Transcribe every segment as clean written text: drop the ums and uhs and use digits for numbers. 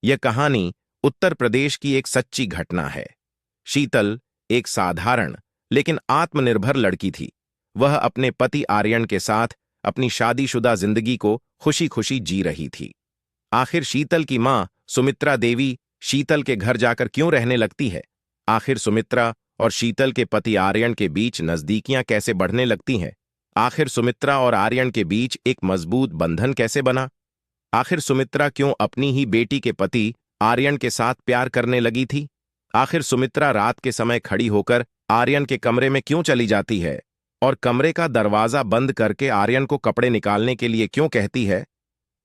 यह कहानी उत्तर प्रदेश की एक सच्ची घटना है। शीतल एक साधारण लेकिन आत्मनिर्भर लड़की थी। वह अपने पति आर्यन के साथ अपनी शादीशुदा जिंदगी को खुशी खुशी जी रही थी। आखिर शीतल की मां सुमित्रा देवी शीतल के घर जाकर क्यों रहने लगती है? आखिर सुमित्रा और शीतल के पति आर्यन के बीच नजदीकियां कैसे बढ़ने लगती हैं? आखिर सुमित्रा और आर्यन के बीच एक मजबूत बंधन कैसे बना? आखिर सुमित्रा क्यों अपनी ही बेटी के पति आर्यन के साथ प्यार करने लगी थी? आखिर सुमित्रा रात के समय खड़ी होकर आर्यन के कमरे में क्यों चली जाती है और कमरे का दरवाजा बंद करके आर्यन को कपड़े निकालने के लिए क्यों कहती है?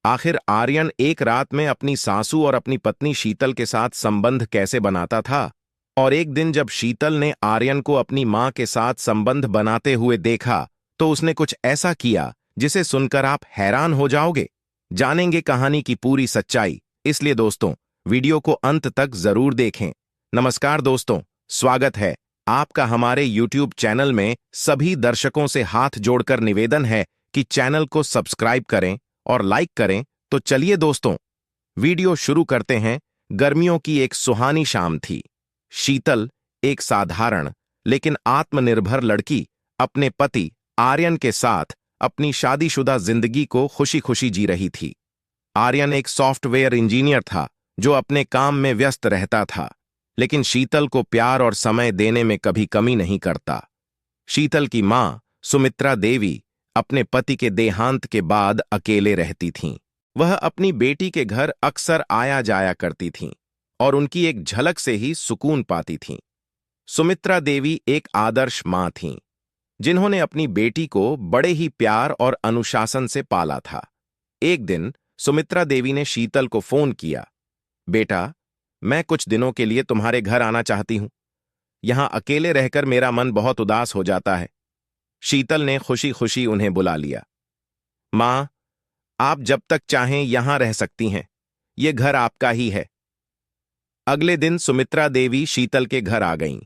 आखिर आर्यन एक रात में अपनी सासू और अपनी पत्नी शीतल के साथ संबंध कैसे बनाता था? और एक दिन जब शीतल ने आर्यन को अपनी मां के साथ संबंध बनाते हुए देखा तो उसने कुछ ऐसा किया जिसे सुनकर आप हैरान हो जाओगे। जानेंगे कहानी की पूरी सच्चाई, इसलिए दोस्तों वीडियो को अंत तक जरूर देखें। नमस्कार दोस्तों, स्वागत है आपका हमारे YouTube चैनल में। सभी दर्शकों से हाथ जोड़कर निवेदन है कि चैनल को सब्सक्राइब करें और लाइक करें। तो चलिए दोस्तों वीडियो शुरू करते हैं। गर्मियों की एक सुहानी शाम थी। शीतल एक साधारण लेकिन आत्मनिर्भर लड़की अपने पति आर्यन के साथ अपनी शादीशुदा जिंदगी को खुशी खुशी जी रही थी। आर्यन एक सॉफ्टवेयर इंजीनियर था जो अपने काम में व्यस्त रहता था, लेकिन शीतल को प्यार और समय देने में कभी कमी नहीं करता। शीतल की मां सुमित्रा देवी अपने पति के देहांत के बाद अकेले रहती थीं। वह अपनी बेटी के घर अक्सर आया जाया करती थीं और उनकी एक झलक से ही सुकून पाती थीं। सुमित्रा देवी एक आदर्श मां थीं, जिन्होंने अपनी बेटी को बड़े ही प्यार और अनुशासन से पाला था। एक दिन सुमित्रा देवी ने शीतल को फोन किया। बेटा, मैं कुछ दिनों के लिए तुम्हारे घर आना चाहती हूं। यहां अकेले रहकर मेरा मन बहुत उदास हो जाता है। शीतल ने खुशी खुशी उन्हें बुला लिया। मां, आप जब तक चाहें यहां रह सकती हैं। यह घर आपका ही है। अगले दिन सुमित्रा देवी शीतल के घर आ गईं।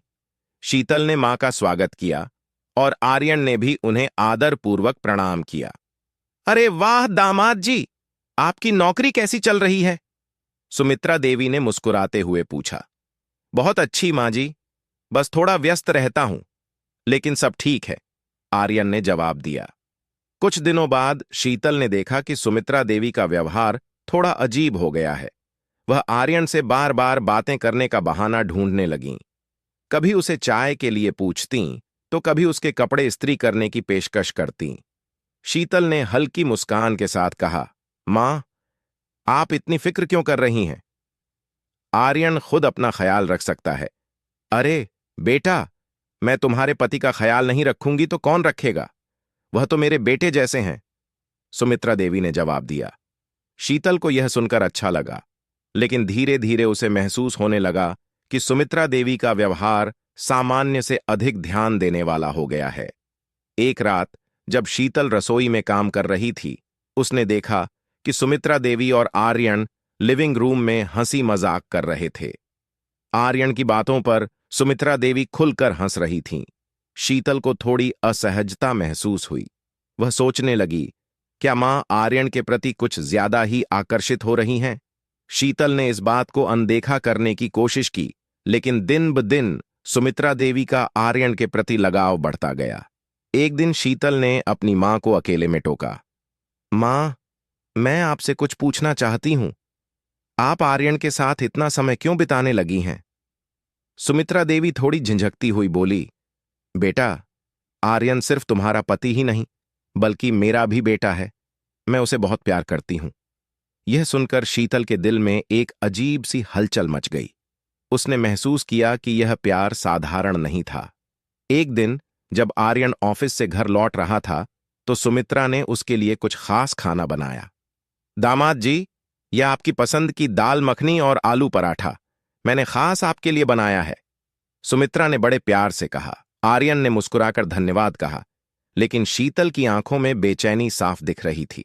शीतल ने मां का स्वागत किया और आर्यन ने भी उन्हें आदरपूर्वक प्रणाम किया। अरे वाह दामाद जी, आपकी नौकरी कैसी चल रही है? सुमित्रा देवी ने मुस्कुराते हुए पूछा। बहुत अच्छी मां जी, बस थोड़ा व्यस्त रहता हूं, लेकिन सब ठीक है, आर्यन ने जवाब दिया। कुछ दिनों बाद शीतल ने देखा कि सुमित्रा देवी का व्यवहार थोड़ा अजीब हो गया है। वह आर्यन से बार बार बातें करने का बहाना ढूंढने लगीं। कभी उसे चाय के लिए पूछतीं तो कभी उसके कपड़े इस्त्री करने की पेशकश करतीं। शीतल ने हल्की मुस्कान के साथ कहा, मां, आप इतनी फिक्र क्यों कर रही हैं? आर्यन खुद अपना ख्याल रख सकता है। अरे बेटा, मैं तुम्हारे पति का ख्याल नहीं रखूंगी तो कौन रखेगा? वह तो मेरे बेटे जैसे हैं, सुमित्रा देवी ने जवाब दिया। शीतल को यह सुनकर अच्छा लगा, लेकिन धीरे धीरे उसे महसूस होने लगा कि सुमित्रा देवी का व्यवहार सामान्य से अधिक ध्यान देने वाला हो गया है। एक रात जब शीतल रसोई में काम कर रही थी, उसने देखा कि सुमित्रा देवी और आर्यन लिविंग रूम में हंसी मजाक कर रहे थे। आर्यन की बातों पर सुमित्रा देवी खुलकर हंस रही थीं। शीतल को थोड़ी असहजता महसूस हुई। वह सोचने लगी, क्या मां आर्यन के प्रति कुछ ज्यादा ही आकर्षित हो रही हैं? शीतल ने इस बात को अनदेखा करने की कोशिश की, लेकिन दिन ब दिन सुमित्रा देवी का आर्यन के प्रति लगाव बढ़ता गया। एक दिन शीतल ने अपनी मां को अकेले में टोका। मां, मैं आपसे कुछ पूछना चाहती हूं। आप आर्यन के साथ इतना समय क्यों बिताने लगी हैं? सुमित्रा देवी थोड़ी झिझकती हुई बोली, बेटा, आर्यन सिर्फ तुम्हारा पति ही नहीं, बल्कि मेरा भी बेटा है। मैं उसे बहुत प्यार करती हूं। यह सुनकर शीतल के दिल में एक अजीब सी हलचल मच गई। उसने महसूस किया कि यह प्यार साधारण नहीं था। एक दिन जब आर्यन ऑफिस से घर लौट रहा था तो सुमित्रा ने उसके लिए कुछ खास खाना बनाया। दामाद जी, यह आपकी पसंद की दाल मखनी और आलू पराठा मैंने खास आपके लिए बनाया है, सुमित्रा ने बड़े प्यार से कहा। आर्यन ने मुस्कुराकर धन्यवाद कहा, लेकिन शीतल की आंखों में बेचैनी साफ दिख रही थी।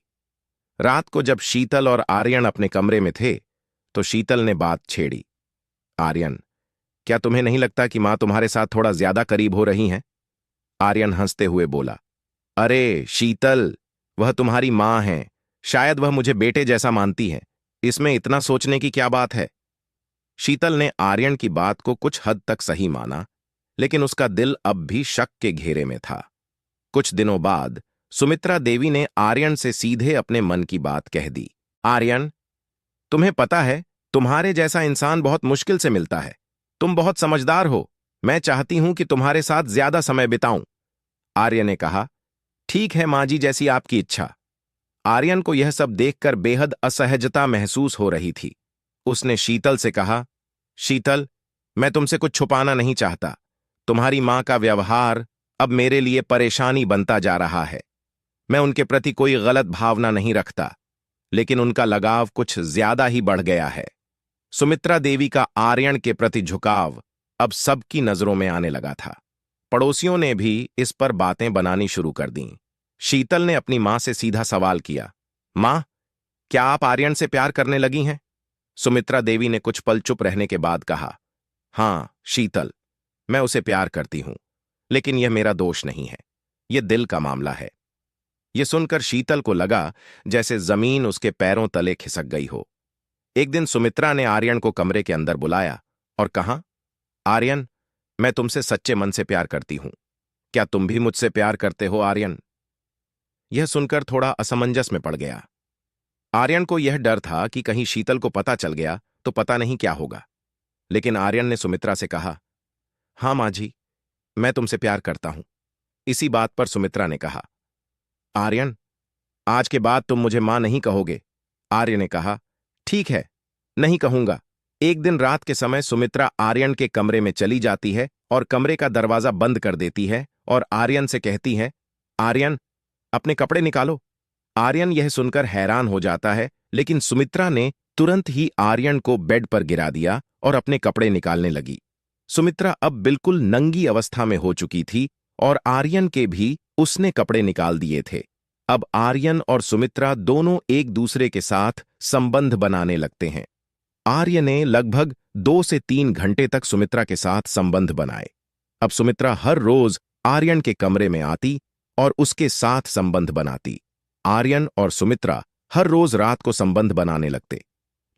रात को जब शीतल और आर्यन अपने कमरे में थे तो शीतल ने बात छेड़ी। आर्यन, क्या तुम्हें नहीं लगता कि मां तुम्हारे साथ थोड़ा ज्यादा करीब हो रही हैं? आर्यन हंसते हुए बोला, अरे शीतल, वह तुम्हारी मां है। शायद वह मुझे बेटे जैसा मानती है। इसमें इतना सोचने की क्या बात है? शीतल ने आर्यन की बात को कुछ हद तक सही माना, लेकिन उसका दिल अब भी शक के घेरे में था। कुछ दिनों बाद सुमित्रा देवी ने आर्यन से सीधे अपने मन की बात कह दी। आर्यन, तुम्हें पता है, तुम्हारे जैसा इंसान बहुत मुश्किल से मिलता है। तुम बहुत समझदार हो। मैं चाहती हूं कि तुम्हारे साथ ज्यादा समय बिताऊं। आर्यन ने कहा, ठीक है मां जी, जैसी आपकी इच्छा। आर्यन को यह सब देखकर बेहद असहजता महसूस हो रही थी। उसने शीतल से कहा, शीतल, मैं तुमसे कुछ छुपाना नहीं चाहता। तुम्हारी मां का व्यवहार अब मेरे लिए परेशानी बनता जा रहा है। मैं उनके प्रति कोई गलत भावना नहीं रखता, लेकिन उनका लगाव कुछ ज्यादा ही बढ़ गया है। सुमित्रा देवी का आर्यन के प्रति झुकाव अब सबकी नजरों में आने लगा था। पड़ोसियों ने भी इस पर बातें बनानी शुरू कर दीं। शीतल ने अपनी मां से सीधा सवाल किया, मां, क्या आप आर्यन से प्यार करने लगी हैं? सुमित्रा देवी ने कुछ पल चुप रहने के बाद कहा, हां शीतल, मैं उसे प्यार करती हूं, लेकिन यह मेरा दोष नहीं है। यह दिल का मामला है। यह सुनकर शीतल को लगा जैसे जमीन उसके पैरों तले खिसक गई हो। एक दिन सुमित्रा ने आर्यन को कमरे के अंदर बुलाया और कहा, आर्यन, मैं तुमसे सच्चे मन से प्यार करती हूं। क्या तुम भी मुझसे प्यार करते हो आर्यन? यह सुनकर थोड़ा असमंजस में पड़ गया। आर्यन को यह डर था कि कहीं शीतल को पता चल गया तो पता नहीं क्या होगा। लेकिन आर्यन ने सुमित्रा से कहा, हां मां जी, मैं तुमसे प्यार करता हूं। इसी बात पर सुमित्रा ने कहा, आर्यन, आज के बाद तुम मुझे मां नहीं कहोगे? आर्य ने कहा, ठीक है, नहीं कहूंगा। एक दिन रात के समय सुमित्रा आर्यन के कमरे में चली जाती है और कमरे का दरवाजा बंद कर देती है और आर्यन से कहती है, आर्यन, अपने कपड़े निकालो। आर्यन यह सुनकर हैरान हो जाता है, लेकिन सुमित्रा ने तुरंत ही आर्यन को बेड पर गिरा दिया और अपने कपड़े निकालने लगी। सुमित्रा अब बिल्कुल नंगी अवस्था में हो चुकी थी और आर्यन के भी उसने कपड़े निकाल दिए थे। अब आर्यन और सुमित्रा दोनों एक दूसरे के साथ संबंध बनाने लगते हैं। आर्य ने लगभग 2 से 3 घंटे तक सुमित्रा के साथ संबंध बनाए। अब सुमित्रा हर रोज आर्यन के कमरे में आती और उसके साथ संबंध बनाती। आर्यन और सुमित्रा हर रोज रात को संबंध बनाने लगते।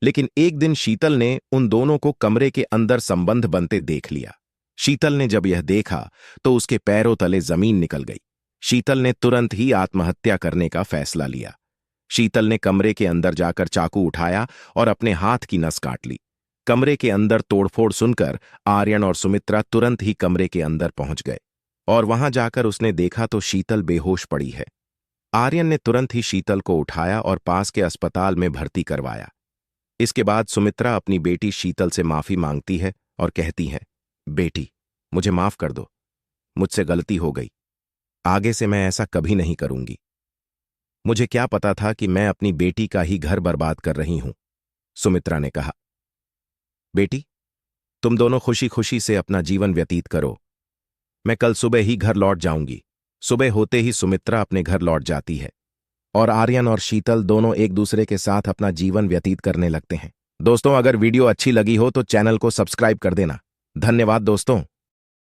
लेकिन एक दिन शीतल ने उन दोनों को कमरे के अंदर संबंध बनते देख लिया। शीतल ने जब यह देखा तो उसके पैरों तले जमीन निकल गई। शीतल ने तुरंत ही आत्महत्या करने का फैसला लिया। शीतल ने कमरे के अंदर जाकर चाकू उठाया और अपने हाथ की नस काट ली। कमरे के अंदर तोड़फोड़ सुनकर आर्यन और सुमित्रा तुरंत ही कमरे के अंदर पहुंच गए और वहां जाकर उसने देखा तो शीतल बेहोश पड़ी है। आर्यन ने तुरंत ही शीतल को उठाया और पास के अस्पताल में भर्ती करवाया। इसके बाद सुमित्रा अपनी बेटी शीतल से माफी मांगती है और कहती है, बेटी, मुझे माफ कर दो। मुझसे गलती हो गई। आगे से मैं ऐसा कभी नहीं करूंगी। मुझे क्या पता था कि मैं अपनी बेटी का ही घर बर्बाद कर रही हूं। सुमित्रा ने कहा, बेटी, तुम दोनों खुशी खुशी से अपना जीवन व्यतीत करो। मैं कल सुबह ही घर लौट जाऊंगी। सुबह होते ही सुमित्रा अपने घर लौट जाती है और आर्यन और शीतल दोनों एक दूसरे के साथ अपना जीवन व्यतीत करने लगते हैं। दोस्तों, अगर वीडियो अच्छी लगी हो तो चैनल को सब्सक्राइब कर देना। धन्यवाद दोस्तों।